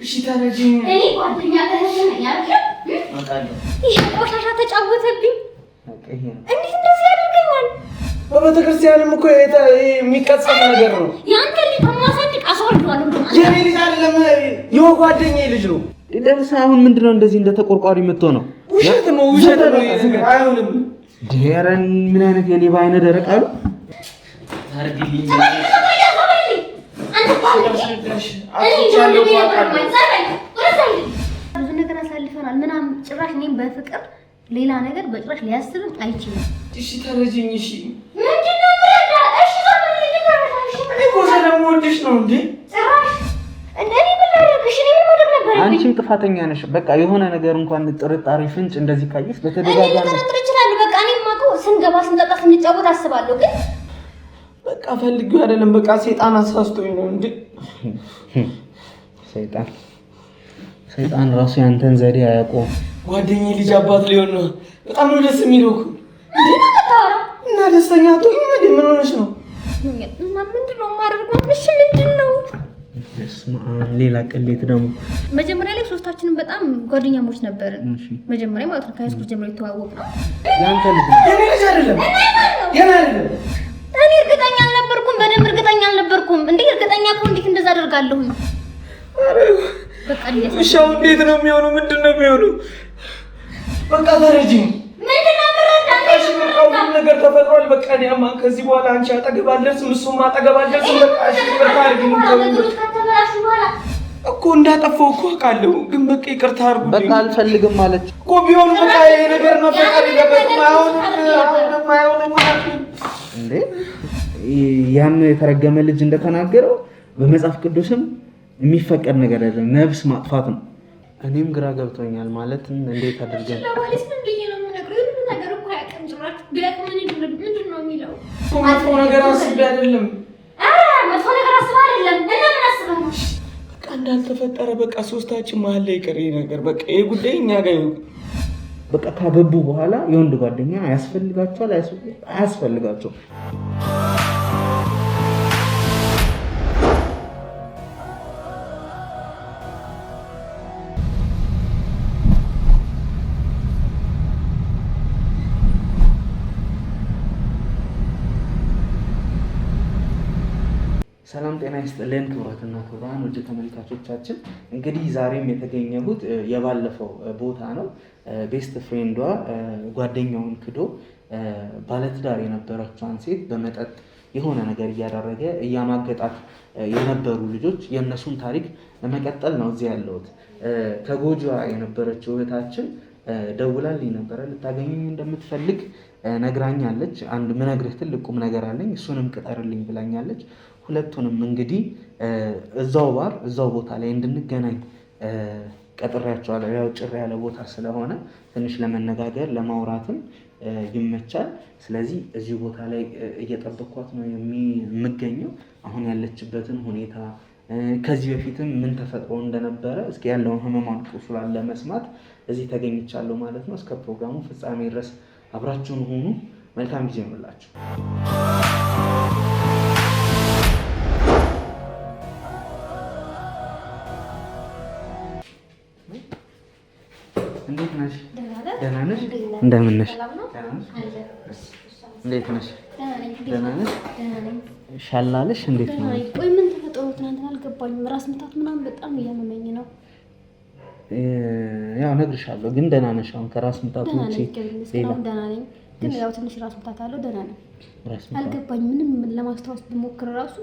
እሺ ታረጂኝ። እኔ ጓደኛ እህት ያልከኝ ይሄ ቆሻሻ ተጫወተብኝ። እንዴት እንደዚህ ያደርገኛል? በቤተክርስቲያንም እኮ የሚቀጸፍ ነገር ነው። ያንተ ልጅ ከማሳድግ አስወርደዋለሁ። የኔ ልጅ አይደለም የጓደኛዬ ልጅ ነው። ደምሳ አሁን ምንድነው እንደዚህ እንደ ተቆርቋሪ የምትሆነው? ውሸት ነው ውሸት ነው። አይሆንም። ዲያራን ምን አይነት የሌባ አይነ ደረቅ አሉ። ታርዲልኝ ብዙ ነገር አሳልፈናል ምናምን ጭራሽ እኔም በፍቅር ሌላ ነገር በጭራሽ ሊያስብም አይችልም። እሺ ተረጂኝ። እሺ ምንድነው ምረዳ? እሺ እኔ እኮ ስለምወድሽ ነው እንዴ ጭራሽ እኔ ምን ላደርግሽ? እኔ ምን ማድረግ ነበረብኝ? አንቺም ጥፋተኛ ነሽ። በቃ የሆነ ነገር እንኳን ጥርጣሬ ፍንጭ እንደዚህ ካየሽ በተደጋጋሚ ይችላል። በቃ እኔ ማውቀው ስንገባ ስንጠጣ ስንጫወት አስባለሁ ግን በቃ ፈልጌው አይደለም። በቃ ሰይጣን አሳስቶኝ ነው እንዴ። ሰይጣን ራሱ ያንተን ዘዴ አያውቀውም። ጓደኛዬ ልጅ አባት ሊሆን ነው። በጣም ነው ደስ የሚለው እኮ እና ደስተኛ አትሆኝም እንዴ? ምን ሆነሽ ነው? እና ምንድነው የማደርገው? እሺ ምንድነው? ሌላ ቅሌት ደግሞ መጀመሪያ ላይ ሶስታችንም በጣም ጓደኛሞች ነበርን። መጀመሪያ ማለት ነው ከሃይስኩል ጀምሮ የተዋወቅ ነው። ያንተ ልጅ ነው። የኔ ልጅ አይደለም። የኔ አይደለም። እኔ እርግጠኛ አልነበርኩም። በደንብ እርግጠኛ አልነበርኩም። እንዴ እርግጠኛ እኮ እንዴት እንደዛ አደርጋለሁ? በቃ እሺ አሁን እንዴት ነው የሚሆነው? ምንድነው የሚሆነው? በቃ ተረጂኝ። ምንድነው እሺ በቃ ሁሉ ነገር ተፈጥሯል። በቃ እኔማ ከዚህ በኋላ አንቺ አጠገብ አልደርስም፣ እሱም አጠገብ አልደርስም። በቃ እሺ ይቅርታ አድርጊኝ እኮ እንዳጠፋው እኮ አውቃለሁ፣ ግን በቃ ይቅርታ አድርጉልኝ። በቃ አልፈልግም ማለት እኮ ቢሆን በቃ ይሄ ነገር መፈጠር የለበትም። አይሆንም እንዴ ያን የተረገመ ልጅ እንደተናገረው በመጽሐፍ ቅዱስም የሚፈቀድ ነገር አይደለም፣ ነፍስ ማጥፋት ነው። እኔም ግራ ገብቶኛል። ማለት እንዴት አድርገን መጥፎ ነገር አስቤ አይደለም። መጥፎ ነገር አስቤ አይደለም። እና ምን አስበህ ነው? በቃ እንዳልተፈጠረ በቃ ሶስታችን መሀል ላይ ቀረ ነገር። በቃ ይሄ ጉዳይ እኛ ጋር ይሁን። በቃ ካገቡ በኋላ የወንድ ጓደኛ ያስፈልጋቸዋል አያስፈልጋቸውም? ሰላም ጤና ይስጥልን ክቡራትና ክቡራን ውድ ተመልካቾቻችን፣ እንግዲህ ዛሬም የተገኘሁት የባለፈው ቦታ ነው። ቤስት ፍሬንዷ ጓደኛውን ክዶ ባለትዳር የነበረችዋን ሴት በመጠጥ የሆነ ነገር እያደረገ እያማገጣት የነበሩ ልጆች የእነሱን ታሪክ ለመቀጠል ነው እዚህ ያለሁት። ከጎጆዋ የነበረችው እህታችን ደውላልኝ ነበረ። ልታገኘኝ እንደምትፈልግ ነግራኛለች። አንድ ምነግርህ ትልቅ ቁም ነገር አለኝ፣ እሱንም ቅጠርልኝ ብላኛለች። ሁለቱንም እንግዲህ እዛው ቦታ ላይ እንድንገናኝ ቀጥሬያቸዋለሁ። ያው ጭር ያለ ቦታ ስለሆነ ትንሽ ለመነጋገር ለማውራትም ይመቻል። ስለዚህ እዚሁ ቦታ ላይ እየጠበኳት ነው የምገኘው። አሁን ያለችበትን ሁኔታ ከዚህ በፊትም ምን ተፈጥሮ እንደነበረ እስኪ ያለውን ህመሟን ቁስሏን ለመስማት እዚህ ተገኝቻለሁ ማለት ነው። እስከ ፕሮግራሙ ፍጻሜ ድረስ አብራችሁን ሁኑ። መልካም ጊዜ ይሁንላችሁ። እንዴት ነሽ? ደህና ነሽ? እንደምን ነሽ? እንዴት ነሽ? ደህና ነሽ? ሻላለሽ? እንዴት ነው? ቆይ ምን ተፈጥሮ ትናንትና አልገባኝም። ራስ ምታት ምናምን በጣም እያመመኝ ነው። ያው እነግርሻለሁ፣ ግን ደህና ነሽ? አሁን ከራስ ምታቱ ውጪ ሌላ? ደህና ነኝ፣ ግን ያው ትንሽ ራስ ምታት አለው። ደህና ነኝ። አልገባኝም። ምንም ለማስታወስ ብሞክር ራሱ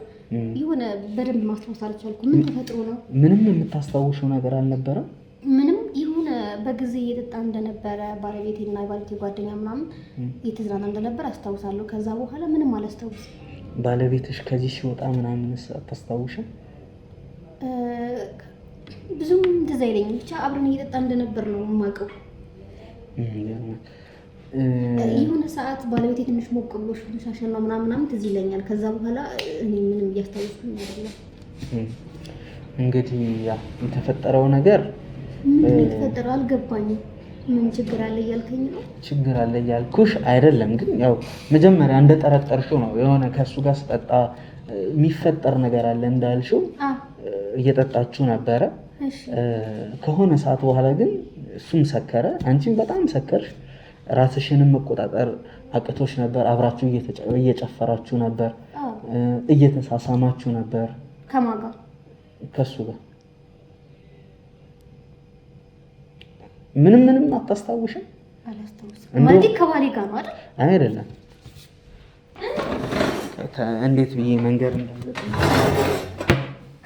የሆነ በደንብ ማስታወስ አልቻልኩም። ምን ተፈጥሮ ነው? ምንም የምታስታውሽው ነገር አልነበረም? ምንም የሆነ በጊዜ እየጠጣ እንደነበረ ባለቤቴና የባለቤቴ ጓደኛ ምናምን እየተዝናና እንደነበረ አስታውሳለሁ። ከዛ በኋላ ምንም አላስታውስም። ባለቤትሽ ከዚህ ሲወጣ ምናምን አታስታውሽም? ብዙም ትዝ አይለኝም። ብቻ አብረን እየጠጣ እንደነበር ነው የማውቀው። የሆነ ሰዓት ባለቤቴ ትንሽ ሞቅ ብሎ ሻሸና ምናምን ትዝ ይለኛል። ከዛ በኋላ እኔ ምንም እያስታወስኩኝ አይደለም። እንግዲህ ያ የተፈጠረው ነገር ምን ተፈጠረ አልገባኝም። ምን ችግር አለ እያልከኝ ነው? ችግር አለ እያልኩሽ አይደለም፣ ግን ያው መጀመሪያ እንደጠረጠርሽው ነው። የሆነ ከእሱ ጋር ስጠጣ የሚፈጠር ነገር አለ እንዳልሽው እየጠጣችሁ ነበረ። ከሆነ ሰዓት በኋላ ግን እሱም ሰከረ፣ አንቺም በጣም ሰከርሽ። ራስሽንም መቆጣጠር አቅቶሽ ነበር። አብራችሁ እየጨፈራችሁ ነበር፣ እየተሳሳማችሁ ነበር። ከማን ጋር? ከሱ ጋር። ምንም አታስታውሽም? አላስታውስም። ማለት ከባሌ ጋር ነው አይደል? አይደለም። እንዴት ብዬ መንገር እንዳለብኝ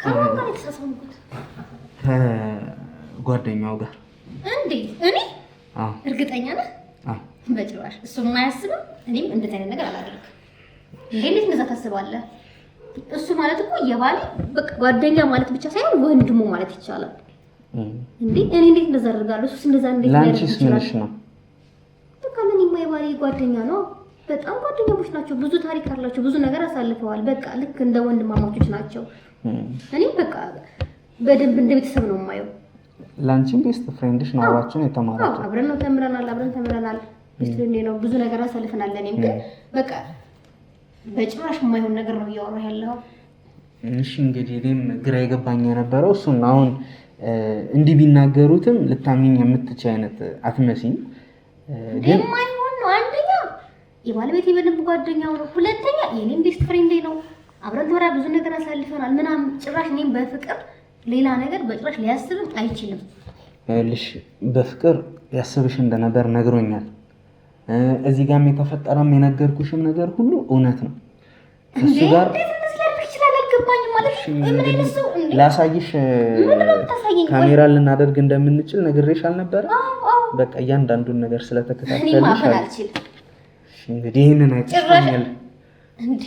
ከማን ጋር የተሳሳምኩት? ከጓደኛው ጋር። እንዴ? እኔ? አዎ። እርግጠኛ ነህ? አዎ። በጭራሽ። እሱ የማያስበው እኔም እንደዚህ አይነት ነገር አላደርግም። እንዴት እንደዛ ታስባለህ? እሱ ማለት እኮ የባሌ በቃ ጓደኛ ማለት ብቻ ሳይሆን ወንድሙ ማለት ይቻላል። እንዴ እኔ እንዴት እንደዛ አደርጋለሁ? እሱስ እንደዛ እንዴት ያደርጋል? ላንቺስ ምንሽ ነው? በቃ ለኔማ የባሌ ጓደኛ ነው። በጣም ጓደኛሞች ናቸው። ብዙ ታሪክ አላቸው። ብዙ ነገር አሳልፈዋል። በቃ ልክ እንደ ወንድማማቾች ናቸው። እኔም በቃ በደንብ እንደ ቤተሰብ ነው የማየው። ላንቺም ቤስት ፍሬንድሽ ነው። አብራችሁን የተማራችሁ? አብረን ነው አብረን ተምረናል። ቤስት ፍሬንድ ነው። ብዙ ነገር አሳልፈናል። እኔም ግን በቃ በጭራሽ የማይሆን ነገር ነው እያወራህ ያለው። እሺ እንግዲህ እኔም ግራ የገባኝ የነበረው እሱን አሁን እንዲህ ቢናገሩትም ልታምኚኝ የምትችይ አይነት አትመስይም። ግን የማይሆን ነው። አንደኛ የባለቤቴ በደንብ ጓደኛው ነው። ሁለተኛ የኔም ቤስት ፍሬንዴ ነው። አብረን ተወራ ብዙ ነገር አሳልፈናል ምናምን። ጭራሽ እኔም በፍቅር ሌላ ነገር በጭራሽ ሊያስብም አይችልም። ልሽ በፍቅር ያስብሽ እንደነበር ነግሮኛል። እዚህ ጋርም የተፈጠረም የነገርኩሽም ነገር ሁሉ እውነት ነው። እሱ ጋር ላሳይሽ ካሜራ ልናደርግ እንደምንችል ነግሬሽ አልነበረ? በቃ እያንዳንዱን ነገር ስለተከታተልሽ እንግዲህ ይህንን አይተሽኛል እንዴ?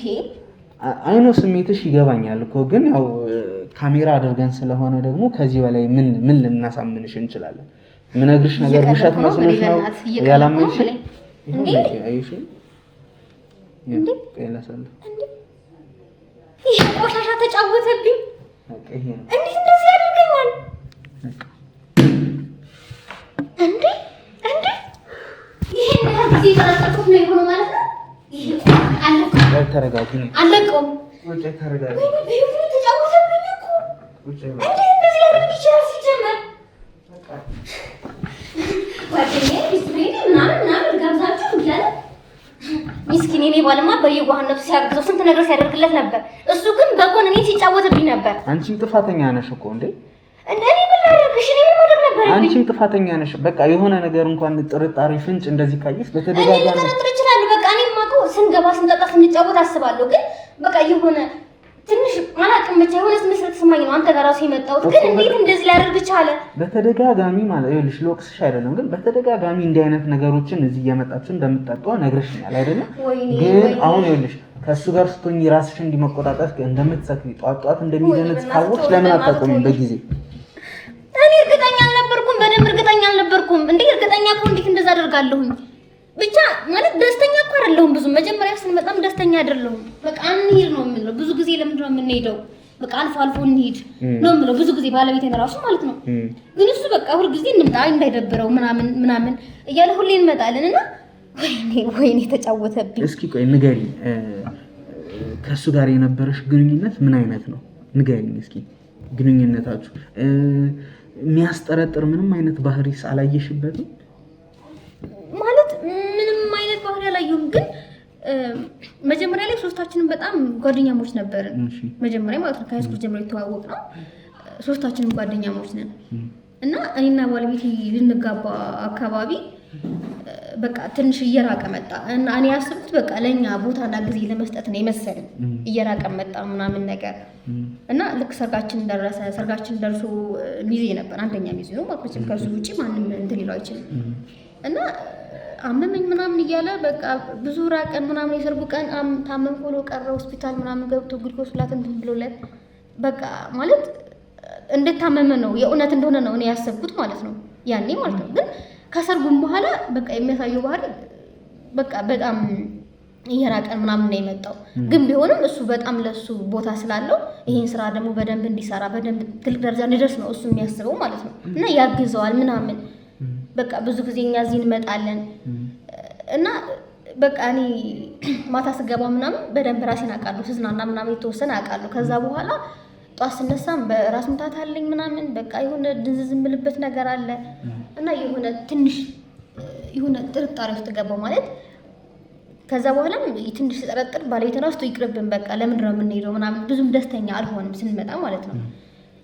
አይኖ ስሜትሽ ይገባኛል እኮ ግን ያው ካሜራ አድርገን ስለሆነ ደግሞ ከዚህ በላይ ምን ልናሳምንሽ እንችላለን? ምነግርሽ ነገር ውሸት መስሎሽ ነው ያላመንሽ? እንዴ አይሽ እንዴ ቀላሳለ እንዴ ይሄ ቆሻሻ ተጫወተብኝ። እንዴት እንደዚህ ያደርገኛል? እንዴ ይሄ ነገር ጊዜ ተረጋግቶ ነው የሆነው ማለት ነው። ይሄ አለቀው። ተረጋጊ። አለቀው። ወጭ ተረጋጊ። ይሄ ተጫወተብኝ እኮ። እንዴ እንደዚህ ያደርግ ይችላል ሲጀመር? ጓደኛዬ ቢስብሬኒ ምናምን ጋብዛችሁ ይላል። ሚስኪን የኔ ባልማ በየዋህነቱ ሲያግዘው ስንት ነገር ሲያደርግለት ነበር። እሱ ግን በጎን እኔ ሲጫወትብኝ ነበር። አንቺም ጥፋተኛ ነሽ እኮ እንዴ! እኔ ምን ላደርግሽ? እኔ ምን ማድረግ ነበር? አንቺም ጥፋተኛ ነሽ። በቃ የሆነ ነገር እንኳን ጥርጣሬ ፍንጭ እንደዚህ ካየሽ በተደጋጋሚ እኔ ልጠረጥር እችላለሁ። በቃ እኔማ እኮ ስንገባ ስንጠጣ ስንጫወት አስባለሁ። ግን በቃ የሆነ ትንሽ አላውቅም ብቻ የሆነ ስሜት ስለተሰማኝ ነው አንተ ጋር ራሱ የመጣሁት። ግን እንዴት እንደዚህ ሊያደርግ ቻለ? በተደጋጋሚ ማለት ይኸውልሽ፣ ሎክስሽ አይደለም ግን በተደጋጋሚ እንዲህ አይነት ነገሮችን እዚህ እየመጣችሁ እንደምትጠጡ ነግረሽኛል አይደለም? ግን አሁን ይኸውልሽ ከእሱ ጋር ስትሆኚ ራስሽን እንዲመቆጣጠር እንደምትሰክሪ ጧት እንደሚደነዝ ካወቅሽ ለምን አታቆሚም በጊዜ? እኔ እርግጠኛ አልነበርኩም፣ በደንብ እርግጠኛ አልነበርኩም። እንዴት እርግጠኛ እኮ እንዴት እንደዛ አደርጋለሁኝ? ብቻ ማለት ደስተኛ እኮ አይደለሁም። ብዙ መጀመሪያ ስንመጣም ደስተኛ አይደለሁም። በቃ እንሂድ ነው የምንለው። ብዙ ጊዜ ለምንድን ነው የምንሄደው? በቃ አልፎ እንሂድ ነው የምለው ብዙ ጊዜ ባለቤቴን እራሱ ማለት ነው። ግን እሱ በቃ ሁል ጊዜ እንምጣ እንዳይደብረው ምናምን እያለ ሁሌ እንመጣለን እና ወይኔ ተጫወተብኝ። እስኪ ቆይ ንገሪኝ፣ ከእሱ ጋር የነበረሽ ግንኙነት ምን አይነት ነው? ንገሪኝ እስኪ ግንኙነታችሁ የሚያስጠረጥር ምንም አይነት ባህሪስ አላየሽበትም? ማለት ምንም አይነት ባህሪ አላየሁም። ግን መጀመሪያ ላይ ሶስታችንም በጣም ጓደኛሞች ነበርን። መጀመሪያ ማለት ነው ከሃይስኩል ጀምሮ የተዋወቅ ነው። ሶስታችንም ጓደኛሞች ነን እና እኔና ባለቤቴ ልንጋባ አካባቢ በቃ ትንሽ እየራቀ መጣ እና እኔ ያስብኩት በቃ ለኛ ቦታና ጊዜ ለመስጠት ነው የመሰለኝ። እየራቀ መጣ ምናምን ነገር እና ልክ ሰርጋችን ደረሰ። ሰርጋችን ደርሶ ሚዜ ነበር፣ አንደኛ ሚዜ ነው ማለት ነው። ከሱ ውጪ ማንም እንትን ሊለው አይችልም። እና አመመኝ ምናምን እያለ በቃ ብዙ ራቀን ምናምን። የሰርጉ ቀን ታመም ብሎ ቀረ። ሆስፒታል ምናምን ገብቶ ግሉኮስ ላት እንትን ብሎለት በቃ ማለት እንደታመመ ነው የእውነት እንደሆነ ነው እኔ ያሰብኩት ማለት ነው ያኔ ማለት ነው። ግን ከሰርጉም በኋላ በቃ የሚያሳየው ባህሪ በቃ በጣም እየራቀን ምናምን ነው የመጣው። ግን ቢሆንም እሱ በጣም ለሱ ቦታ ስላለው ይሄን ስራ ደግሞ በደንብ እንዲሰራ በደንብ ትልቅ ደረጃ እንዲደርስ ነው እሱ የሚያስበው ማለት ነው። እና ያግዘዋል ምናምን በቃ ብዙ ጊዜ እኛ እዚህ እንመጣለን እና በቃ እኔ ማታ ስገባ ምናምን በደንብ ራሴን አውቃለሁ፣ ስዝናና ምናምን የተወሰነ አውቃለሁ። ከዛ በኋላ ጧት ስነሳም በራስ ምታት አለኝ ምናምን በቃ የሆነ ድንዝዝ የምልበት ነገር አለ እና የሆነ ትንሽ የሆነ ጥርጣሬ ውስጥ ገባው ማለት ከዛ በኋላም ትንሽ ተጠረጥር ባለቤት ራሱ ይቅርብን በቃ ለምንድን ነው የምንሄደው ምናምን ብዙም ደስተኛ አልሆንም ስንመጣ ማለት ነው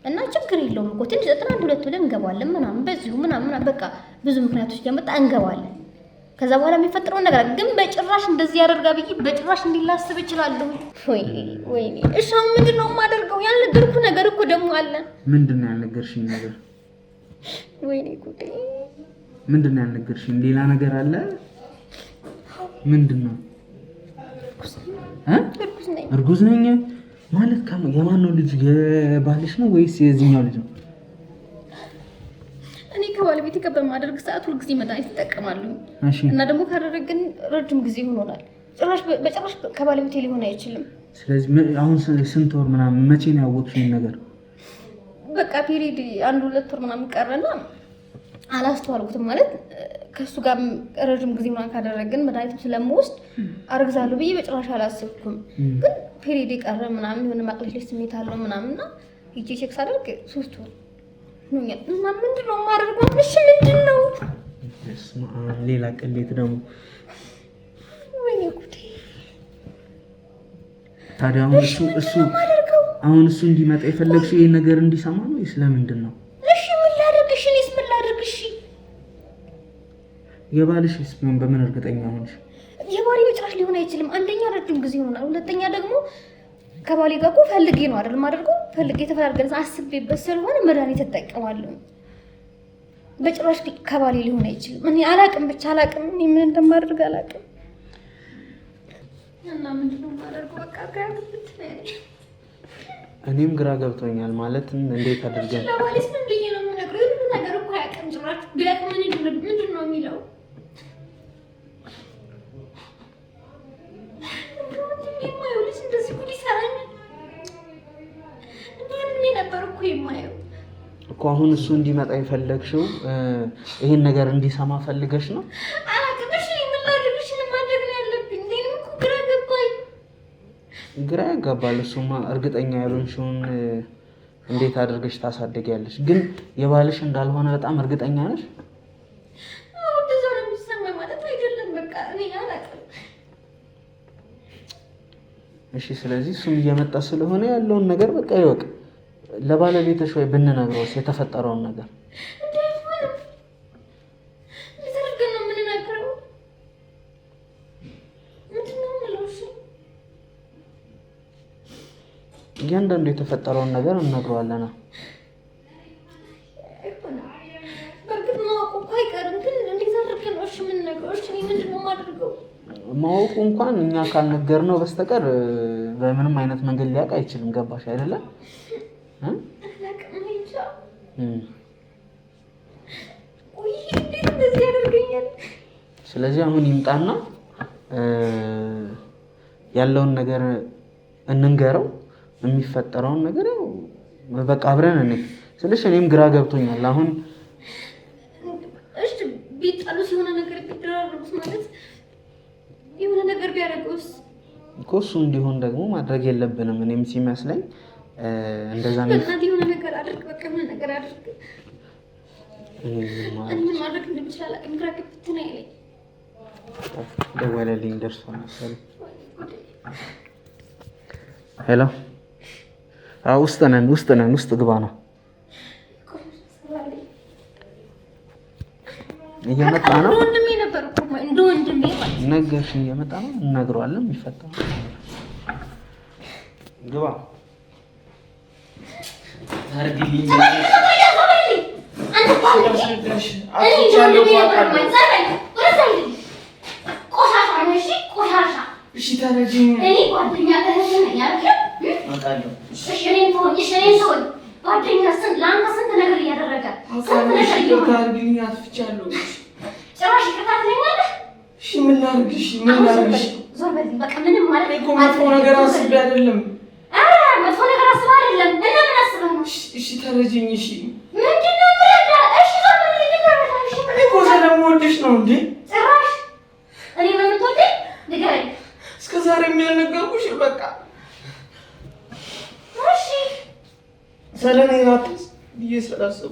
እና ችግር የለውም እኮ ትንሽ 92 ብለን እንገባለን ምናምን በዚሁ ምናምን በቃ ብዙ ምክንያቶች ያመጣ እንገባለን ከዛ በኋላ የሚፈጠረው ነገር ግን በጭራሽ እንደዚህ ያደርጋ ብዬ በጭራሽ እንዲላስብ እችላለሁ ወይኔ እሺ አሁን ምንድነው የማደርገው ያልነገርኩ ነገር እኮ ደግሞ አለ ምንድነው ያልነገርሽኝ ነገር ወይኔ ጉዴ ምንድነው ያልነገርሽኝ ሌላ ነገር አለ ምንድነው እርጉዝ ነኝ ማለት የማን ነው ልጅ የባልሽ ነው ወይስ የዚህኛው ልጅ ነው እኔ ከባለቤቴ ጋር በማደርግ ሰዓት ሁሉ ጊዜ መድኃኒት ይጠቀማሉ እና ደግሞ ካደረግን ረጅም ጊዜ ሆኖናል በጭራሽ ከባለቤቴ ሊሆን አይችልም ስለዚህ አሁን ስንት ወር ምናምን መቼ ነው ያወቅሽኝ ነገር በቃ ፔሪድ 1-2 ወር ምናምን ቀረና አላስተዋልኩትም ማለት ከሱ ጋር ረጅም ጊዜ ምናምን ካደረግን መድኃኒትም ስለምወስድ አርግዛለሁ ብዬ በጭራሽ አላሰብኩም ግን ፔሪድ ቀረ ምናምን የሆነ ማቅለሽለሽ ስሜት አለው ምናምንና ሂጄ ቼክ ሳደርግ 3 ወር ነው እና ምንድነው የማደርገው እሺ ምንድነው ሌላ ቅሌት ደግሞ ወይኔ ጉዴ ታዲያ አሁን እሱ እንዲመጣ የፈለግሽ ይሄ ነገር እንዲሰማ ነው ወይስ ለምንድን ነው እሺ ምን ላድርግሽ እኔስ ምን ላድርግሽ የባልሽስ በምን እርግጠኛ ሆንሽ የባሌ በጭራሽ ሊሆን አይችልም አንደኛ ረጅም ጊዜ ሆኗል ሁለተኛ ደግሞ ከባሌ ጋር እኮ ፈልጌ ነው አይደል ማደርገው ፈልጌ ተፈራርገን አስቤበት ስለሆነ መድኃኒት ተጠቀማለሁ በጭራሽ ከባሌ ሊሆን አይችልም እኔ አላቅም ብቻ አላቅም እኔ ምን እንደማደርግ አላቅም እና ምንድነው ማደርገው በቃ እኔም ግራ ገብቶኛል ማለት እንዴት አድርገን ለባሌስ ምን ብዬ ነው የምነግረው ሁሉ ነገር እኮ ያቀም ጭራሽ ቢያቅ ምንድነው የሚለው እኮ አሁን እሱ እንዲመጣ የፈለግሽው ይሄን ነገር እንዲሰማ ፈልገሽ ነው አላቅምሽ ምን ላድርግሽ ማድረግ ነው ያለብኝ እኔም እኮ ግራ ያጋባል እሱማ እርግጠኛ ያልሆንሽውን እንዴት አድርገሽ ታሳድጊያለሽ ግን የባልሽ እንዳልሆነ በጣም እርግጠኛ ነሽ እንደዛ ነው የሚሰማኝ ማለት አይደለም በቃ እኔ አላቅም እሺ ስለዚህ እሱም እየመጣ ስለሆነ ያለውን ነገር በቃ ይወቅ ለባለቤትሽ ወይ ብንነግረውስ የተፈጠረውን ነገር እያንዳንዱ የተፈጠረውን ነገር እንነግረዋለን ማወቁ እንኳን እኛ ካልነገርነው በስተቀር በምንም አይነት መንገድ ሊያውቅ አይችልም ገባሽ አይደለ ስለዚህ አሁን ይምጣና ያለውን ነገር እንንገረው የሚፈጠረውን ነገር ያው በቃ አብረን እኔ ስለሽ እኔም ግራ ገብቶኛል አሁን እሺ ቢጣሉስ የሆነ ነገር ቢደራረጉስ ማለት የሆነ ነገር ቢያደርጉስ እኮ እሱ እንዲሆን ደግሞ ማድረግ የለብንም እኔም ሲመስለኝ እንደዛ ነው በእናትህ የሆነ ነገር አድርግ በቃ የሆነ ነገር አድርግ እኔ ማድረግ እንደምችል አላውቅም ግራ ገብቶኝ ነው ያለኝ ደወለልኝ ደርሷል መሰለኝ ሄሎ ውስጥ ነን ውስጥ ግባ ነው እየመጣ ነው ወንድሜ ነበር እኮ እንደ ወንድሜ ነገርሽኝ እየመጣ ነው እንነግረዋለን የሚፈጠረው ግባ ታርግልኝ እሺ ታረጂኝ እኔ ጓደኛ ተነስተኛ አውቃለሁ እሺ እኔን ተወኝ ጓደኛ ለአንተ ስንት ነገር እያደረገ ታርግልኝ አጥፍቻለሁ ጭራሽ ይከታተለኛል እሺ ምን ላድርግሽ ዞር በል በቃ ምንም ማለት እኮ መጥፎ ነገር አስቤ አይደለም መጥፎ ነገር አስቤ አይደለም እና ምን አስበህ ነው እሺ ታረጂኝ እሺ ምንድነው ምረዳ እሺ ዞር በል እኔ እኮ ስለምወድሽ ነው እንዴ ጭራሽ እኔ ምን የምትወደኝ ንገረኝ እስከ ዛሬ የሚያልነገርኩሽ በቃ እሺ ሰለኔ ናትስ እየሰራሰቡ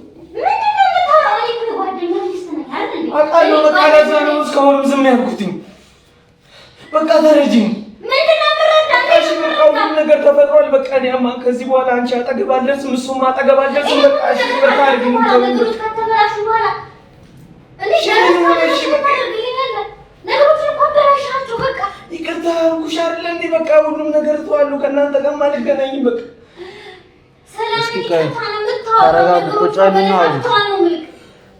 አቃለው በቃ ለዛ ነው እስካሁንም ዝም ያልኩትኝ። በቃ ተረጂኝ። እሺ በቃ ሁሉም ነገር ተፈጥሯል። በቃ እኔማ ከዚህ በኋላ አንቺ አጠገብ አልደርስም፣ እሱም አጠገብ አልደርስም። በቃ እሺ በቃ አድርጊኝ። ይቅርታ አልኩሽ አይደለ እንዴ? በቃ ሁሉም ነገር ተዋሉ። ከእናንተ ጋር አልገናኝም። በቃ እስኪ ተረጋጉ። ቁጭ በልና አውሩ።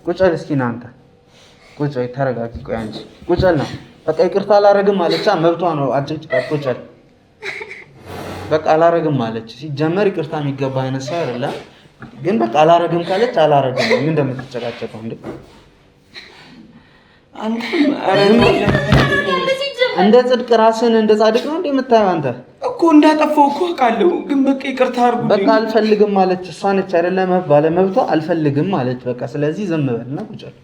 ቁጭ በል እስኪ እናንተ ቁጭ በይ። ተረጋጊ። ቆይ አንቺ ቁጭ በልና በቃ ይቅርታ አላረግም አለች። መብቷ ነው። አጭጭቃት ቁጭ በል በቃ አላረግም አለች። ሲጀመር ይቅርታ የሚገባ አይነት ሰው አይደለም፣ ግን በቃ አላረግም ካለች አላረግም። ምን እንደምትጨቃጨቀው እንዴ? እንደ ጽድቅ ራስን እንደ ጻድቅ ነው እንዴ የምታየው? አንተ እኮ እንዳጠፋው እኮ አውቃለሁ፣ ግን በቃ ይቅርታ አድርጉልኝ። በቃ አልፈልግም ማለች እሷ ነች አይደለም? ባለ መብቷ አልፈልግም ማለች። በቃ ስለዚህ ዝም በልና ቁጭ በል።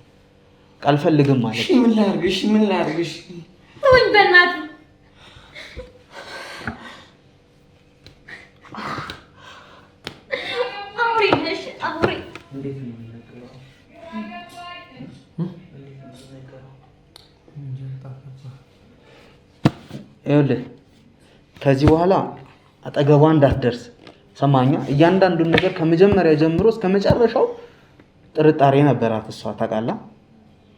አልፈልግም ማለች። እሺ ምን ላድርግሽ? ምን ላድርግሽ? ወይ በእናትህ አውሪ ነሽ አውሪ። እንዴት ነው የምንነግረው? ይኸውልህ ከዚህ በኋላ አጠገቧ እንዳትደርስ ሰማኛ። እያንዳንዱን ነገር ከመጀመሪያ ጀምሮ እስከ መጨረሻው ጥርጣሬ ነበራት እሷ። ታውቃለህ?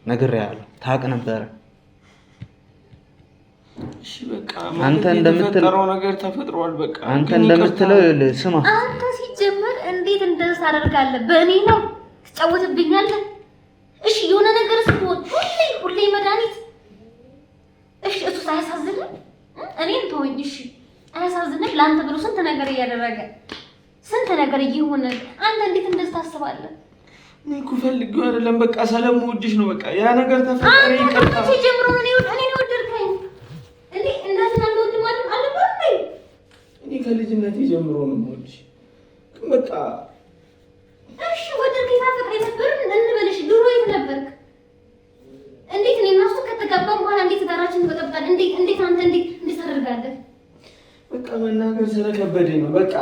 ነግሬሃለሁ። ታውቅ ነበረ። እሺ በቃ አንተ እንደምትለው ነገር ተፈጥሯል። በቃ አንተ እንደምትለው ስማ፣ አንተ ሲጀመር እንዴት እንደዚህ ታደርጋለህ? በእኔ ነው ትጫወትብኛለህ? እሺ የሆነ ነገር ስፖርት ሁሌ መድኃኒት። እሺ እሱ ሳያሳዝንም እኔን ተወኝ። እሺ አያሳዝንም? ለአንተ ብሎ ስንት ነገር እያደረገ ስንት ነገር እየሆነ አንተ እንዴት እንደዚህ ታስባለህ? እኔ እኮ ፈልጌው አይደለም። በቃ ስለምወድሽ ነው። በቃ ያ ነገር ተፈጠረ። ይቅርታ ሲጀምሩ እኔ ወደድከኝ እንዴ? እናትና እንደወንድም አልነበረም? እኔ ከልጅነቴ ጀምሮ ነው የምወድሽ። ግን በቃ እሺ ወደድከኝ ታፈቅረኝ ነበር እንበልሽ። ድሮ የት ነበርክ? እንዴት እኔ እና እሱ ከተጋባን በኋላ እንዴት ዳራችን ተበጠብጣል? እንዴት አንተ እንዴት ታደርጋለህ? በቃ መናገር ስለከበደኝ ነው። በቃ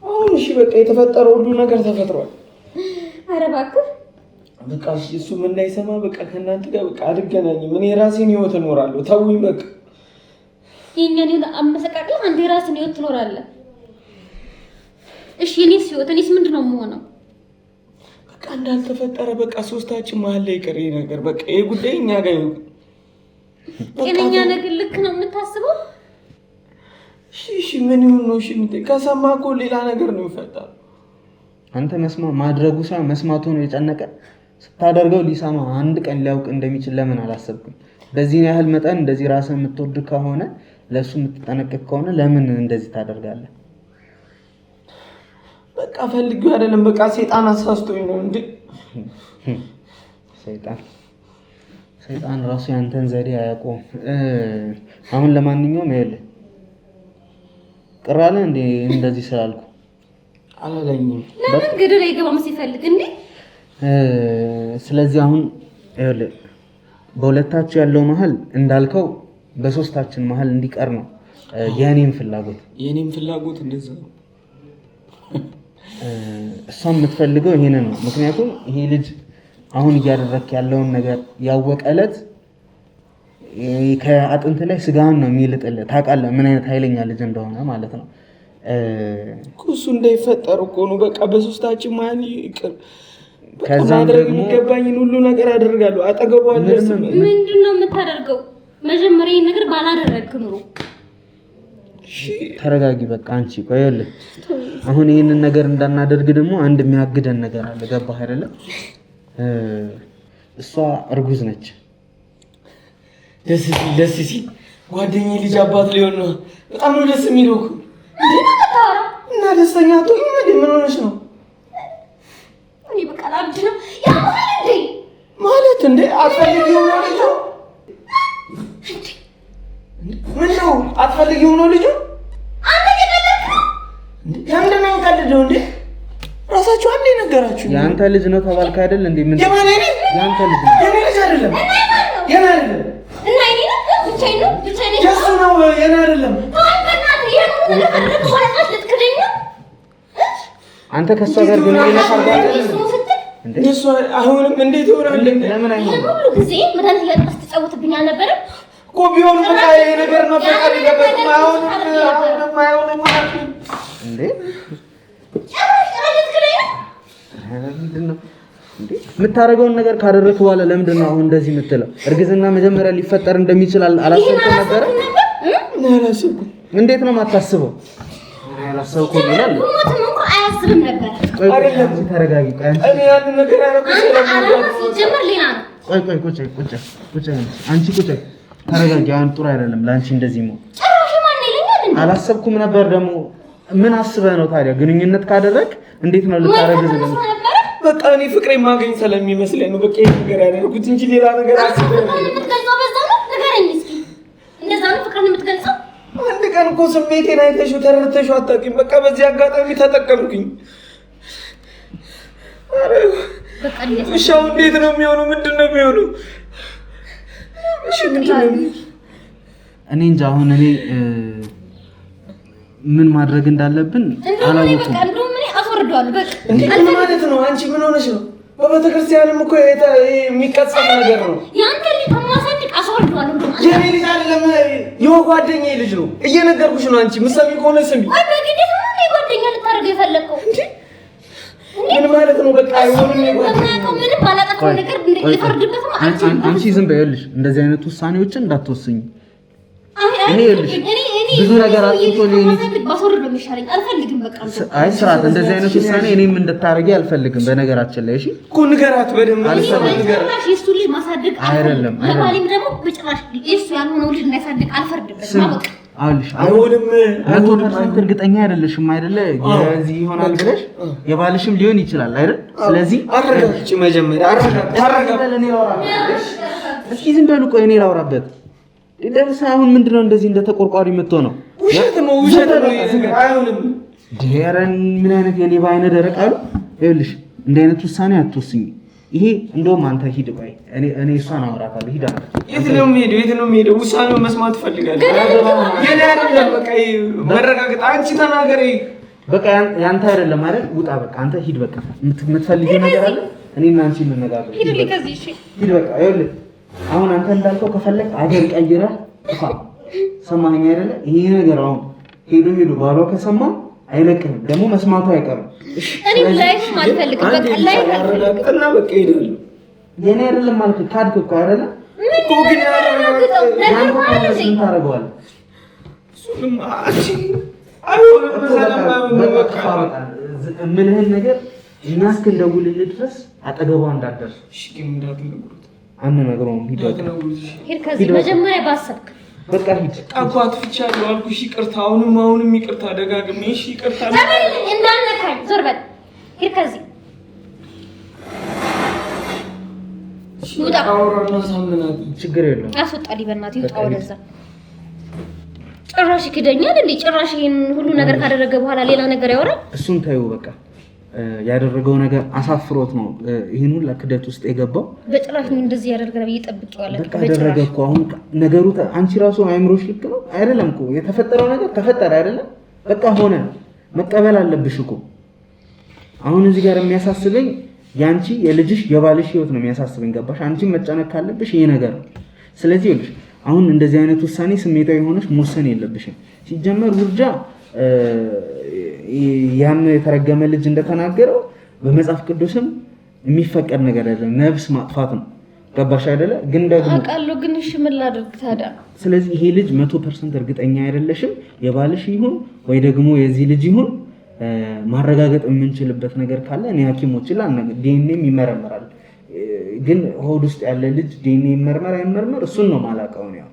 አሁን እሺ በቃ የተፈጠረው ሁሉ ነገር ተፈጥሯል። ኧረ እባክህ በቃ እሱ ምን እንዳይሰማ በቃ ከእናንተ ጋር በቃ አልገናኝም። እኔ የራሴን ህይወት እኖራለሁ። ተውኝ በቃ። የእኛን ህይወት አመሰቃቅለህ አንተ የራስህን ህይወት ትኖራለህ። እሺ የእኔስ ህይወት እኔስ ምንድን ነው የምሆነው? በቃ እንዳልተፈጠረ በቃ ሶስታችን መሀል ላይ ቀረ ነገር። በቃ ይሄ ጉዳይ እኛ ጋር ይሁን። ጤነኛ ነገር ልክ ነው የምታስበው? እሺ ምን ይሁን ነው? እሺ ከሰማ እኮ ሌላ ነገር ነው ይፈጠራል። አንተ ማድረጉ ሳይሆን መስማቱ ነው የጨነቀ። ስታደርገው ሊሰማ አንድ ቀን ሊያውቅ እንደሚችል ለምን አላሰብኩም? በዚህ ያህል መጠን እንደዚህ ራስን የምትወድ ከሆነ ለሱ የምትጠነቀቅ ከሆነ ለምን እንደዚህ ታደርጋለህ? በቃ ፈልጌው አይደለም። በቃ ሰይጣን አሳስቶኝ ነው እንዴ? ሰይጣን ራሱ ያንተን ዘዴ አያውቀውም። አሁን ለማንኛውም ይኸውልህ ቅር አለ እንዴ እንደዚህ ስላልኩ? አላለኝም። ለምን ገደል አይገባም ሲፈልግ እንዴ? ስለዚህ አሁን ይኸውልህ በሁለታችሁ ያለው መሀል እንዳልከው በሶስታችን መሀል እንዲቀር ነው የኔም ፍላጎት እንደዛ ነው። እሷም የምትፈልገው ይሄንን ነው። ምክንያቱም ይሄ ልጅ አሁን እያደረክ ያለውን ነገር ያወቀ ዕለት ከአጥንት ላይ ስጋን ነው የሚልጥልህ። ታውቃለህ ምን አይነት ኃይለኛ ልጅ እንደሆነ ማለት ነው። እሱ እንዳይፈጠር እኮ ነው። በቃ በሶስታችን መሀል ይቅር። ከዛም ደግሞ የሚገባኝን ሁሉ ነገር አደርጋለሁ። አጠገቡ አልደርስም። ምንድን ነው የምታደርገው? መጀመሪያ ይሄን ነገር ባላደረግክ ኑሮ። ተረጋጊ በቃ አንቺ። ቆይልህ አሁን ይሄንን ነገር እንዳናደርግ ደግሞ አንድ የሚያግደን ነገር አለ። ገባህ አይደለም? እሷ እርጉዝ ነች። ደስ ሲል ጓደኛዬ ልጅ አባት ሊሆን ነው። በጣም ነው ደስ የሚለው እና ደስተኛ ምን ሆነሽ ነው? እኔ በቃ ላብድ ነው ያማል እንዴ? ማለት እንዴ አትፈልጊው ነው ልጁ? ምን ነው አትፈልጊው ነው ልጁ? አንተ የቀለድክ ነው እንዴ? ለምንድን ነው የቀለደው እንዴ? ራሳችሁ አንዴ ነገራችሁ። ያንተ ልጅ ነው ተባልክ አይደል እንዴ? ምን የማን ልጅ? ያንተ ልጅ ነው። የኔ ልጅ አይደለም። የኔ አይደለም። እና እኔ ነው ብቻዬን ነው የእሱ ነው። የኔ አይደለም። አንተ ከሷ ጋር ግንኙነት አድርገህ እንደሱ አሁንም እንዴት ይሆናል? ለምን አይሆንም? ሁሉ ጊዜ መድኃኒት እያጠፋህ ስትጫወትብኝ አልነበረም እኮ ቢሆን በቃ ይሄ ነገር ነው ፈቀድ ይገባል። አሁንም አይሆንም እንዴ የምታደርገውን ነገር ካደረግህ በኋላ ለምንድን ነው አሁን እንደዚህ የምትለው? እርግዝና መጀመሪያ ሊፈጠር እንደሚችል አላሰብኩም ነበር። እንዴት ነው የማታስበው? አላሰብኩም ይላል። ሞትም እንኳን አያስብም ነበር። አይደለም ተረጋጊ። እኔ ያን ነገር አረጋግጥ ጀመር ሌላ ነው። ቆይ ቁጭ አንቺ ቁጭ ተረጋጊ። አሁን ጥሩ አይደለም ለአንቺ እንደዚህ ነው። ጭራሽ ማን ይለኛል እንዴ? አላሰብኩም ነበር ደግሞ ምን አስበህ ነው ታዲያ? ግንኙነት ካደረግ እንዴት ነው ልታረግዝ ነው? በቃ እኔ ፍቅሬ ማገኝ ስለሚመስለኝ ነው በቃ ይሄ ነገር ያደረኩት እንጂ ሌላ ነገር አስበህ ነው። የምትገልጸው በዛ ነው? ንገረኝ እስኪ። እንደዛ ነው ፍቅርን የምትገልጸው? አንድ ቀን እኮ ስሜቴን አይተሽው ተረድተሽው አታውቂም። በቃ በዚህ አጋጣሚ ተጠቀምኩኝ። አረ በቃ እንዴት እንዴት ነው የሚሆነው? ምንድን ነው የሚሆነው? እሺ ምንድን ነው? እኔ እንጃ አሁን እኔ ምን ማድረግ እንዳለብን አላወኩም። በቃ እንደውም እኔ አስወርደዋለሁ። በቃ ምን ማለት ነው? አንቺ ምን ሆነሽ ነው? በቤተክርስቲያንም እኮ የሚቀጸፍ ነገር ነው። ያንተ ልጅ ከማሳድግ አስወርደዋለሁ። እንደውም የኔ ልጅ አይደለም የጓደኛዬ ልጅ ነው። እየነገርኩሽ ነው። አንቺ ምሰሚ ከሆነ ስሚ። አይ በግዴታ ነው ጓደኛ ልታደርገው የፈለከው እንዴ? ምን ማለት ነው? በቃ አይሆንም። ምንም ባላጠፋው ነገር ልፈርድበትም አንቺ ዝም በይልሽ። እንደዚህ አይነት ውሳኔዎችን እንዳትወስኝ። ብዙ ነገር አጥቶ ባስወርድ ነው የሚሻለኝ። አልፈልግም በቃ አይ ስርዓት እንደዚህ አይነት ውሳኔ እኔም እንድታረጊ አልፈልግም። በነገራችን ላይ እሺ እኮ ንገራት በደንብ ጭራሽ የእሱ ልጅ ማሳደግ አይደለም ለባሌም ደግሞ በጭራሽ የእሱ ያልሆነው ልጅ እንዳያሳድግ አልፈርድበትም። በቃ አይሆንም። 100% እርግጠኛ አይደለሽም አይደለ? የዚህ ይሆናል ብለሽ የባልሽም ሊሆን ይችላል አይደል? ስለዚህ አረጋግጪ መጀመሪያ አረጋግጪ። እስኪ ዝም በሉ ቆይ እኔ ላውራበት። ደርሳ አሁን ምንድነው እንደዚህ እንደተቆርቋሪ የምትሆነው? ውሸት ነው አይሆንም። ዲያረን ምን አይነት የሌባ አይነት ደረቅ አሉ። ይኸውልሽ እንደ አይነት ውሳኔ አትወስኝ። ይሄ እንደውም አንተ ሂድ ቆይ እኔ እሷን አወራታለሁ። ሂድ አንተ። የት ነው የምሄደው? ውሳኔውን መስማት ፈልጋለሁ። የኔ አይደለም በቃ መረጋገጥ። አንቺ ተናገሪ። በቃ ያንተ አይደለም አይደል? ውጣ በቃ አንተ ሂድ። በቃ የምትፈልጊው ነገር አለ እኔና አንቺ እንነጋገር። ሂድ ከዚህ እሺ። ሂድ በቃ ይኸውልህ አሁን አንተ እንዳልከው ከፈለክ አገር ቀይረህ ጥፋ። ሰማኸኝ አይደለ? ይሄ ነገር አሁን ሄዶ ባሏ ከሰማ አይለቅህም። ደግሞ መስማቱ አይቀርም። እኔ ላይፍ ማልፈልግ በቃ ላይፍ አረጋግጥና በቃ ሄዳለሁ። የኔ አይደለም ማለት ካድክ እኮ አይደለ? እኮ ግን ምን ታደርገዋለህ? እሱንም አንቺ አይሆንም። የምልህን ነገር እኛ እስክንደውልልህ ድረስ አጠገቧ እንዳትደርስ እሺ። ግን እንዳትነግሩት አንነግረውም። ሂድ ከዚህ መጀመሪያ ባሰብክ በቃ ሂድ። አባት ፍቻለሁ አልኩሽ። ይቅርታ። አሁንም ይቅርታ ደጋግሜ። እሺ ይቅርታ። እንዳልነካኝ ዞር በል። ሂድ ከዚህ ውጣ። አውራና ሳምናት ችግር የለውም። አስወጣልኝ በእናትህ ይውጣ ወደዛ። ጭራሽ ይክደኛል እንዴ? ጭራሽ ይሄን ሁሉ ነገር ካደረገ በኋላ ሌላ ነገር ያወራል። እሱን ታዩ በቃ ያደረገው ነገር አሳፍሮት ነው ይሄን ሁሉ ክደት ውስጥ የገባው። በጭራሽ ነው እንደዚህ ያደርጋል ብዬ ጠብቄዋለሁ። በቃ ያደረገ እኮ አሁን ነገሩ አንቺ ራሱ አይምሮሽ ልክ ነው አይደለም እኮ የተፈጠረው ነገር ተፈጠረ አይደለም። በቃ ሆነ መቀበል አለብሽ እኮ። አሁን እዚህ ጋር የሚያሳስበኝ ያንቺ የልጅሽ የባልሽ ህይወት ነው የሚያሳስበኝ። ገባሽ? አንቺ መጨነቅ ካለብሽ ይሄ ነገር ነው። ስለዚህ ይኸውልሽ አሁን እንደዚህ አይነት ውሳኔ ስሜታዊ ሆነሽ መወሰን የለብሽም። ሲጀመር ውርጃ ያን የተረገመ ልጅ እንደተናገረው በመጽሐፍ ቅዱስም የሚፈቀድ ነገር አይደለም፣ ነፍስ ማጥፋት ነው። ገባሽ አይደለ? ግን ደግሞ አውቃለሁ። ግን እሺ ምን ላድርግ ታዲያ? ስለዚህ ይሄ ልጅ 100% እርግጠኛ አይደለሽም። የባልሽ ይሁን ወይ ደግሞ የዚህ ልጅ ይሁን ማረጋገጥ የምንችልበት ነገር ካለ እኔ ሐኪሞችን ላናግር። ዲኤንኤም ይመረመራል። ግን ሆድ ውስጥ ያለ ልጅ ዲኤንኤ ይመርመር አይመርመር እሱን ነው ማላውቀው ነው።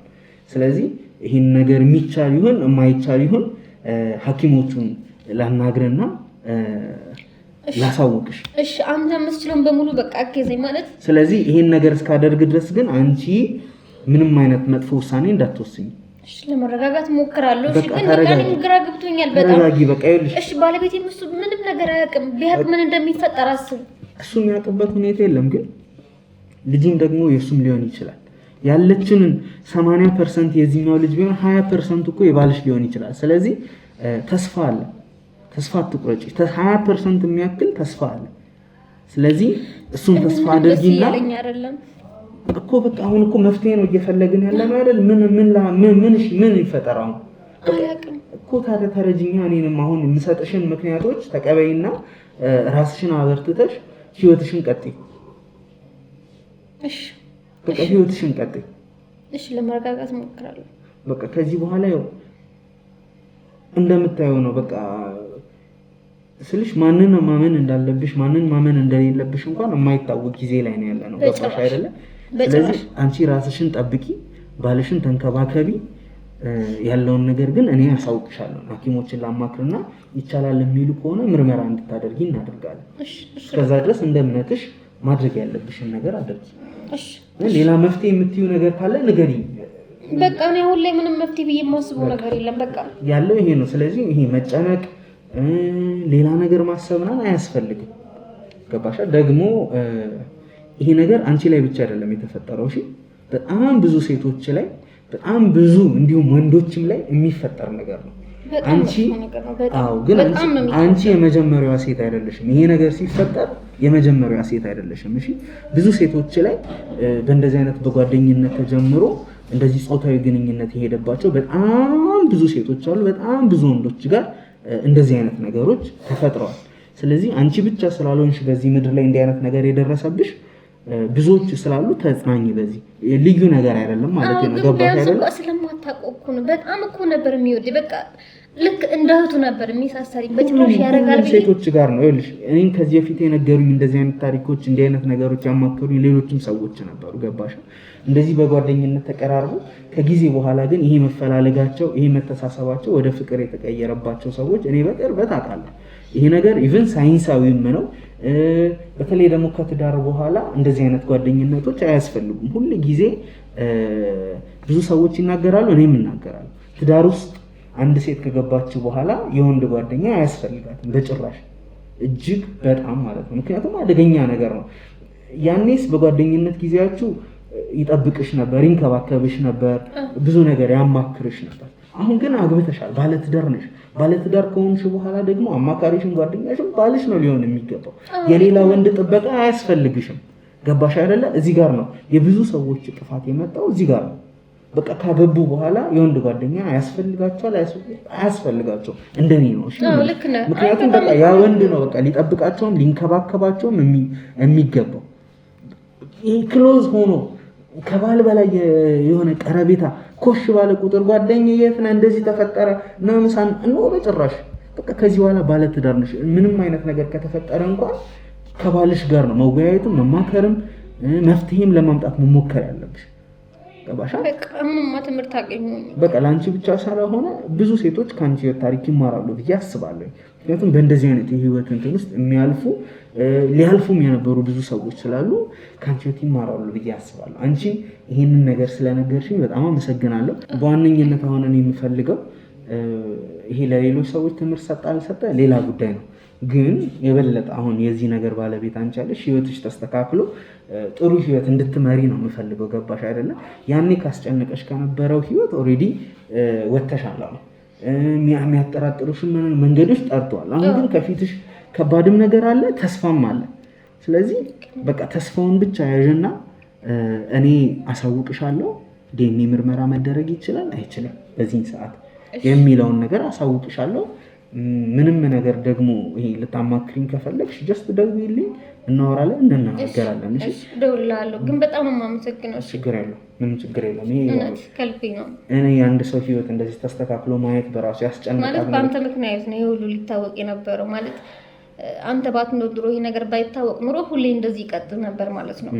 ስለዚህ ይሄን ነገር የሚቻል ይሁን የማይቻል ይሁን ሐኪሞቹን ላናግርና ላሳውቅሽ። እሺ አንተ የምትችለውን በሙሉ በቃ አገዘኝ ማለት። ስለዚህ ይሄን ነገር እስካደርግ ድረስ ግን አንቺ ምንም አይነት መጥፎ ውሳኔ እንዳትወስኝ። እሺ ለመረጋጋት ሞክራለሁ። እሺ ግን በቃ ግራ ገብቶኛል በጣም። ተረጋጊ በቃ ይኸውልሽ። እሺ ባለቤቴ ምንም ነገር አያውቅም። ቢያውቅ ምን እንደሚፈጠር አስብ። እሱ የሚያውቅበት ሁኔታ የለም። ግን ልጅም ደግሞ የእሱም ሊሆን ይችላል። ያለችንን 80% የዚህኛው ልጅ ቢሆን 20% እኮ የባልሽ ሊሆን ይችላል። ስለዚህ ተስፋ አለ። ተስፋ አትቁረጪ። 20% የሚያክል ተስፋ አለ። ስለዚህ እሱን ተስፋ አድርጊና እኮ በቃ አሁን እኮ መፍትሄ ነው እየፈለግን ያለ ነው አይደል? ምን ይፈጠራው እኮ ታዲያ ተረጅኛ። እኔንም አሁን የምሰጥሽን ምክንያቶች ተቀበይና ራስሽን አበርትተሽ ህይወትሽን ቀጥይ። እሺ በቃ ህይወትሽን ቀጥይ። እሺ ለማረጋጋት እሞክራለሁ። በቃ ከዚህ በኋላ ያው እንደምታየው ነው። በቃ ስልሽ ማንን ማመን እንዳለብሽ ማንን ማመን እንደሌለብሽ እንኳን የማይታወቅ ጊዜ ላይ ነው ያለነው። ገባሽ አይደለ? ስለዚህ አንቺ ራስሽን ጠብቂ፣ ባልሽን ተንከባከቢ። ያለውን ነገር ግን እኔ አሳውቅሻለሁ። ሐኪሞችን ላማክርና ይቻላል የሚሉ ከሆነ ምርመራ እንድታደርጊ እናደርጋለን። እስከዛ ድረስ እንደ እምነትሽ ማድረግ ያለብሽን ነገር አድርጊ። እሺ ሌላ መፍትሄ የምትዩ ነገር ካለ ንገሪኝ። በቃ እኔ አሁን ላይ ምንም መፍትሄ ብዬ የማስበው ነገር የለም። በቃ ያለው ይሄ ነው። ስለዚህ ይሄ መጨነቅ ሌላ ነገር ማሰብና አያስፈልግም። ገባሻ? ደግሞ ይሄ ነገር አንቺ ላይ ብቻ አይደለም የተፈጠረው። እሺ በጣም ብዙ ሴቶች ላይ በጣም ብዙ እንዲሁም ወንዶችም ላይ የሚፈጠር ነገር ነው። አንቺ የመጀመሪያዋ ሴት አይደለሽም። ይሄ ነገር ሲፈጠር የመጀመሪያዋ ሴት አይደለሽም። እሺ ብዙ ሴቶች ላይ በእንደዚህ አይነት በጓደኝነት ተጀምሮ እንደዚህ ጾታዊ ግንኙነት የሄደባቸው በጣም ብዙ ሴቶች አሉ። በጣም ብዙ ወንዶች ጋር እንደዚህ አይነት ነገሮች ተፈጥረዋል። ስለዚህ አንቺ ብቻ ስላልሆንሽ በዚህ ምድር ላይ እንዲህ አይነት ነገር የደረሰብሽ ብዙዎች ስላሉ ተጽናኝ። በዚህ ልዩ ነገር አይደለም ማለት ነው። ገባሽ አይደለም? ስለማታውቀው እኮ ነው። በጣም እኮ ነበር የሚወድ። በቃ ልክ እንደ እህቱ ነበር የሚሳሳሪ። በጭራሽ ያረጋል ሴቶች ጋር ነው። ይኸውልሽ እኔን ከዚህ በፊት የነገሩኝ እንደዚህ አይነት ታሪኮች እንዲህ አይነት ነገሮች ያማከሩኝ ሌሎችም ሰዎች ነበሩ። ገባሽ? እንደዚህ በጓደኝነት ተቀራርቡ ከጊዜ በኋላ ግን ይሄ መፈላለጋቸው ይሄ መተሳሰባቸው ወደ ፍቅር የተቀየረባቸው ሰዎች እኔ በቅርበት አውቃለሁ። ይሄ ነገር ኢቭን ሳይንሳዊም ነው። በተለይ ደግሞ ከትዳር በኋላ እንደዚህ አይነት ጓደኝነቶች አያስፈልጉም። ሁሉ ጊዜ ብዙ ሰዎች ይናገራሉ፣ እኔም እናገራለሁ። ትዳር ውስጥ አንድ ሴት ከገባች በኋላ የወንድ ጓደኛ አያስፈልጋትም በጭራሽ፣ እጅግ በጣም ማለት ነው። ምክንያቱም አደገኛ ነገር ነው። ያኔስ በጓደኝነት ጊዜያችሁ ይጠብቅሽ ነበር፣ ይንከባከብሽ ነበር፣ ብዙ ነገር ያማክርሽ ነበር። አሁን ግን አግብተሻል፣ ባለትዳር ነሽ። ባለትዳር ከሆንሽ በኋላ ደግሞ አማካሪሽን ጓደኛሽን ባልሽ ነው ሊሆን የሚገባው። የሌላ ወንድ ጥበቃ አያስፈልግሽም። ገባሽ አይደለ? እዚህ ጋር ነው የብዙ ሰዎች ጥፋት የመጣው፣ እዚህ ጋር ነው። በቃ ካገቡ በኋላ የወንድ ጓደኛ አያስፈልጋቸዋል፣ አያስፈልጋቸው እንደኔ ነው። እሺ ምክንያቱም በቃ ያ ወንድ ነው በቃ ሊጠብቃቸውም ሊንከባከባቸውም የሚገባው። ይሄ ክሎዝ ሆኖ ከባል በላይ የሆነ ቀረቤታ ኮሽ ባለ ቁጥር ጓደኛዬ የት ነህ እንደዚህ ተፈጠረ እና ምሳን ነው በጭራሽ። በቃ ከዚህ በኋላ ባለ ትዳር ነሽ። ምንም አይነት ነገር ከተፈጠረ እንኳን ከባልሽ ጋር ነው መወያየትም መማከርም መፍትሄም ለማምጣት መሞከር ያለብሽ። ገባሽ? በቃ ምንም ትምህርት አገኘሁኝ። በቃ ላንቺ ብቻ ሳይሆን ብዙ ሴቶች ካንቺ ታሪክ ይማራሉ ብዬ አስባለሁ። ምክንያቱም በእንደዚህ አይነት የህይወት እንትን ውስጥ የሚያልፉ ሊያልፉም የነበሩ ብዙ ሰዎች ስላሉ ካንቺ ይማራሉ ብዬ አስባለሁ። አንቺ ይሄንን ነገር ስለነገርሽኝ በጣም አመሰግናለሁ። በዋነኝነት አሁን እኔ የምፈልገው ይሄ ለሌሎች ሰዎች ትምህርት ሰጣ አልሰጠ ሌላ ጉዳይ ነው። ግን የበለጠ አሁን የዚህ ነገር ባለቤት አንቺ አለሽ። ህይወትሽ ተስተካክሎ ጥሩ ህይወት እንድትመሪ ነው የምፈልገው። ገባሽ አይደለም? ያኔ ካስጨነቀሽ ከነበረው ህይወት ኦልሬዲ ወጥተሻል። አሁን የሚያጠራጥሩሽ መንገዶች ጠርተዋል። አሁን ግን ከፊትሽ ከባድም ነገር አለ፣ ተስፋም አለ። ስለዚህ በቃ ተስፋውን ብቻ ያዥና እኔ አሳውቅሻለሁ። ዲኤንኤ ምርመራ መደረግ ይችላል አይችልም በዚህን ሰዓት የሚለውን ነገር አሳውቅሻለሁ። ምንም ነገር ደግሞ ይሄ ልታማክሪኝ ከፈለግሽ ጀስት ደውዪልኝ፣ እናወራለን፣ እንነጋገራለን። እሺ ደውላለሁ። ግን በጣም የማመሰግነው። ችግር የለውም፣ ምንም ችግር የለውም። ይሄ ከልቤ ነው። እኔ የአንድ ሰው ህይወት እንደዚህ ተስተካክሎ ማየት በራሱ ያስጨንቃል። ማለት በአንተ ምክንያት ነው ይሄ ሁሉ ሊታወቅ የነበረው። ማለት አንተ ባትኖር ድሮ ይሄ ነገር ባይታወቅ ኑሮ ሁሌ እንደዚህ ይቀጥል ነበር ማለት ነው።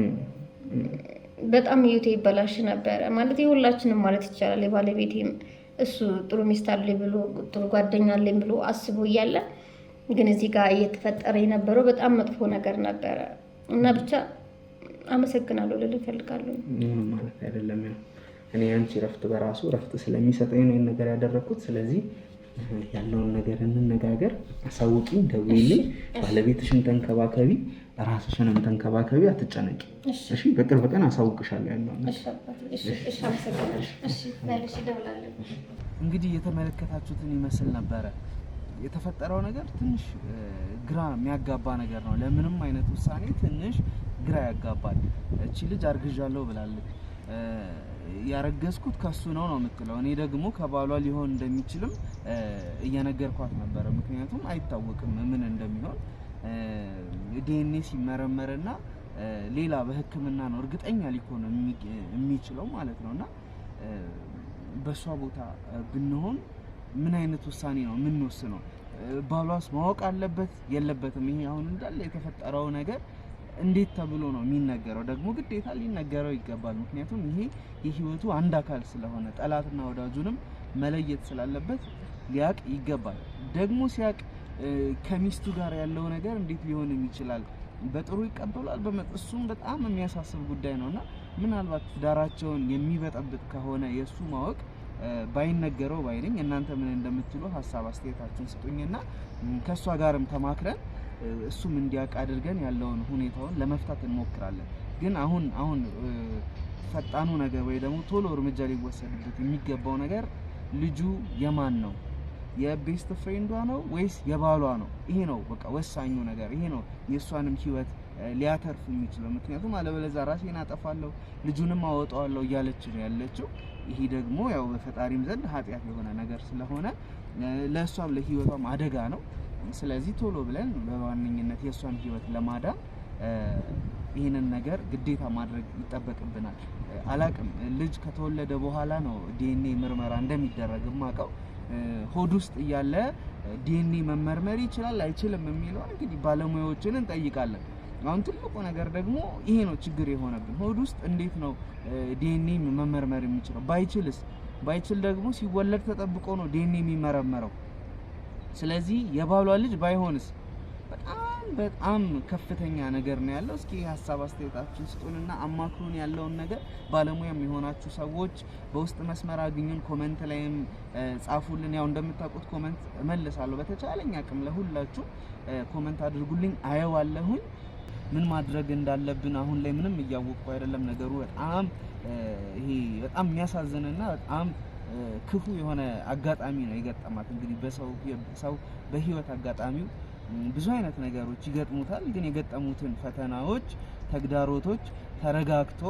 በጣም ህይወቴ ይበላሽ ነበረ ማለት የሁላችንም ማለት ይቻላል። የባለቤቴም እሱ ጥሩ ሚስት አለኝ ብሎ ጥሩ ጓደኛ አለኝ ብሎ አስቦ እያለ ግን እዚህ ጋር እየተፈጠረ የነበረው በጣም መጥፎ ነገር ነበረ እና ብቻ አመሰግናለሁ ልል እፈልጋለሁ። ማለት አይደለም እኔ አንቺ ረፍት በራሱ ረፍት ስለሚሰጠኝ ነው ይሄን ነገር ያደረኩት። ስለዚህ ያለውን ነገር እንነጋገር፣ አሳውቂኝ፣ ደውዪልኝ፣ ባለቤትሽን ተንከባከቢ፣ ራስሽንም ተንከባከቢ፣ አትጨነቂ። እሺ በቅርብ ቀን አሳውቅሻለሁ ያለው ነገር። እሺ አመሰግናለሁ። እሺ ባለሽ ደውላለሁ። እንግዲህ የተመለከታችሁትን ይመስል ነበረ የተፈጠረው ነገር ትንሽ ግራ የሚያጋባ ነገር ነው። ለምንም አይነት ውሳኔ ትንሽ ግራ ያጋባል። እቺ ልጅ አርግዣለሁ ብላለች። ያረገዝኩት ከሱ ነው የምትለው። እኔ ደግሞ ከባሏ ሊሆን እንደሚችልም እየነገርኳት ነበር። ምክንያቱም አይታወቅም ምን እንደሚሆን ዲኤንኤ ሲመረመርና ሌላ በሕክምና ነው እርግጠኛ ሊሆን የሚችለው ማለት ነውና በሷ ቦታ ብንሆን ምን አይነት ውሳኔ ነው የምንወስነው? ባሏስ ማወቅ አለበት የለበትም? ይሄ አሁን እንዳለ የተፈጠረው ነገር እንዴት ተብሎ ነው የሚነገረው? ደግሞ ግዴታ ሊነገረው ይገባል። ምክንያቱም ይሄ የህይወቱ አንድ አካል ስለሆነ ጠላትና ወዳጁንም መለየት ስላለበት ሊያቅ ይገባል። ደግሞ ሲያቅ ከሚስቱ ጋር ያለው ነገር እንዴት ሊሆን ይችላል? በጥሩ ይቀበላል? እሱም በጣም የሚያሳስብ ጉዳይ ነውና ምናልባት ዳራቸውን የሚበጠብጥ ከሆነ የሱ ማወቅ ባይነገረው ባይነኝ። እናንተ ምን እንደምትሉ ሀሳብ አስተያየታችሁን ስጡኝና ከሷ ጋርም ተማክረን እሱም እንዲያውቅ አድርገን ያለውን ሁኔታውን ለመፍታት እንሞክራለን። ግን አሁን ፈጣኑ ነገር ወይ ደግሞ ቶሎ እርምጃ ሊወሰድበት የሚገባው ነገር ልጁ የማን ነው? የቤስት ፍሬንዷ ነው ወይስ የባሏ ነው? ይሄ ነው በቃ ወሳኙ ነገር። ይሄ ነው የእሷንም ህይወት ሊያተርፍ የሚችለው። ምክንያቱም አለበለዚያ ራሴን አጠፋለሁ ልጁንም አወጣዋለሁ እያለች ነው ያለችው። ይሄ ደግሞ ያው በፈጣሪም ዘንድ ኃጢአት የሆነ ነገር ስለሆነ ለእሷም ለህይወቷም አደጋ ነው። ስለዚህ ቶሎ ብለን በዋነኝነት የእሷን ህይወት ለማዳን ይህንን ነገር ግዴታ ማድረግ ይጠበቅብናል። አላቅም ልጅ ከተወለደ በኋላ ነው ዲኤንኤ ምርመራ እንደሚደረግ ማቀው። ሆድ ውስጥ እያለ ዲኤንኤ መመርመር ይችላል አይችልም የሚለው እንግዲህ ባለሙያዎችን እንጠይቃለን። አሁን ትልቁ ነገር ደግሞ ይሄ ነው ችግር የሆነብን። ሆድ ውስጥ እንዴት ነው ዲኤንኤ መመርመር የሚችለው? ባይችል ደግሞ ሲወለድ ተጠብቆ ነው ዲኤንኤ የሚመረመረው። ስለዚህ የባሏ ልጅ ባይሆንስ? በጣም ከፍተኛ ነገር ነው ያለው። እስኪ ሀሳብ አስተያየታችሁን ስጡንና አማክሩን። ያለውን ነገር ባለሙያም የሆናችሁ ሰዎች በውስጥ መስመር አግኙን፣ ኮሜንት ላይም ጻፉልን። ያው እንደምታውቁት ኮሜንት እመልሳለሁ በተቻለኝ አቅም። ለሁላችሁ ኮሜንት አድርጉልኝ፣ አየዋለሁኝ። ምን ማድረግ እንዳለብን አሁን ላይ ምንም እያወቅኩ አይደለም። ነገሩ በጣም በጣም የሚያሳዝንና በጣም ክፉ የሆነ አጋጣሚ ነው የገጠማት። እንግዲህ በሰው በህይወት አጋጣሚው ብዙ አይነት ነገሮች ይገጥሙታል። ግን የገጠሙትን ፈተናዎች፣ ተግዳሮቶች ተረጋግቶ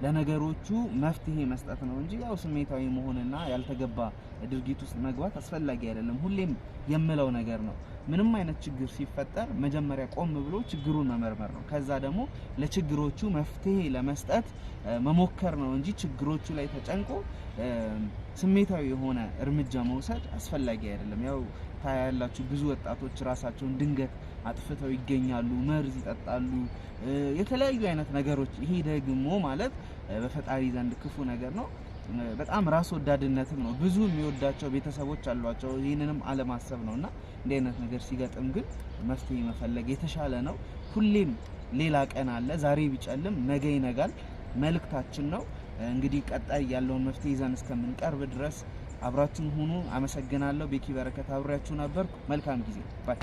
ለነገሮቹ መፍትሄ መስጠት ነው እንጂ ያው ስሜታዊ መሆንና ያልተገባ ድርጊት ውስጥ መግባት አስፈላጊ አይደለም። ሁሌም የምለው ነገር ነው። ምንም አይነት ችግር ሲፈጠር መጀመሪያ ቆም ብሎ ችግሩን መመርመር ነው። ከዛ ደግሞ ለችግሮቹ መፍትሄ ለመስጠት መሞከር ነው እንጂ ችግሮቹ ላይ ተጨንቆ ስሜታዊ የሆነ እርምጃ መውሰድ አስፈላጊ አይደለም። ያው ታያላችሁ ብዙ ወጣቶች ራሳቸውን ድንገት አጥፍተው ይገኛሉ፣ መርዝ ይጠጣሉ፣ የተለያዩ አይነት ነገሮች። ይሄ ደግሞ ማለት በፈጣሪ ዘንድ ክፉ ነገር ነው። በጣም ራስ ወዳድነትም ነው። ብዙ የሚወዳቸው ቤተሰቦች አሏቸው። ይህንንም አለማሰብ ነውና እንዲህ አይነት ነገር ሲገጥም ግን መፍትሄ መፈለግ የተሻለ ነው። ሁሌም ሌላ ቀን አለ። ዛሬ ቢጨልም ነገ ይነጋል መልእክታችን ነው። እንግዲህ ቀጣይ ያለውን መፍትሄ ይዘን እስከምንቀርብ ድረስ አብራችሁን ሁኑ። አመሰግናለሁ። ቤኪ በረከት አብሬያችሁ ነበርኩ። መልካም ጊዜ ባይ